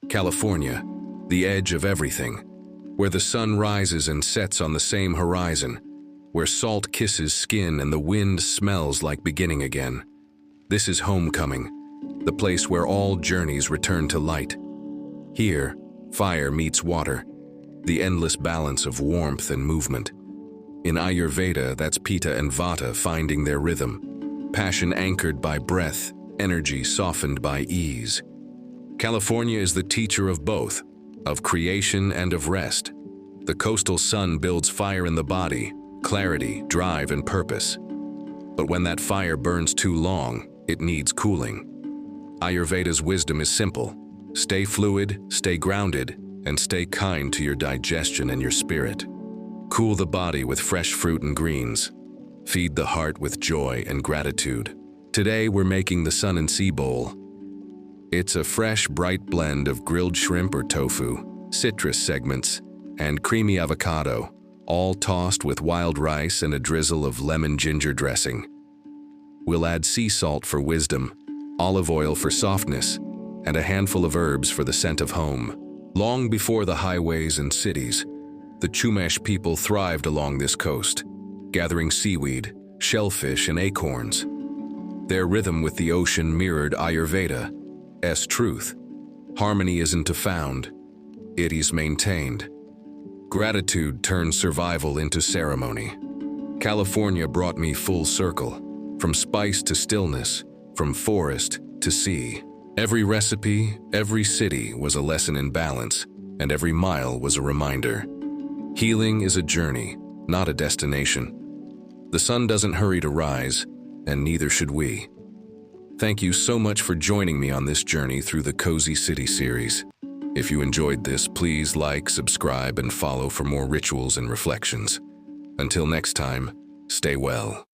California, the edge of everything, where the sun rises and sets on the same horizon, where salt kisses skin and the wind smells like beginning again. This is homecoming, the place where all journeys return to light. Here, fire meets water, the endless balance of warmth and movement. In Ayurveda, that's Pitta and Vata finding their rhythm, passion anchored by breath, energy softened by ease. California is the teacher of both, of creation and of rest. The coastal sun builds fire in the body, clarity, drive, and purpose. But when that fire burns too long, it needs cooling. Ayurveda's wisdom is simple. Stay fluid, stay grounded, and stay kind to your digestion and your spirit. Cool the body with fresh fruit and greens. Feed the heart with joy and gratitude. Today we're making the sun and sea bowl. It's a fresh, bright blend of grilled shrimp or tofu, citrus segments, and creamy avocado, all tossed with wild rice and a drizzle of lemon ginger dressing. We'll add sea salt for wisdom, olive oil for softness, and a handful of herbs for the scent of home. Long before the highways and cities, the Chumash people thrived along this coast, gathering seaweed, shellfish, and acorns. Their rhythm with the ocean mirrored Ayurveda's truth. Harmony isn't found, it is maintained. Gratitude turned survival into ceremony. California brought me full circle, from spice to stillness, from forest to sea. Every recipe, every city was a lesson in balance, and every mile was a reminder. Healing is a journey, not a destination. The sun doesn't hurry to rise, and neither should we. Thank you so much for joining me on this journey through the Cozy City series. If you enjoyed this, please like, subscribe, and follow for more rituals and reflections. Until next time, stay well.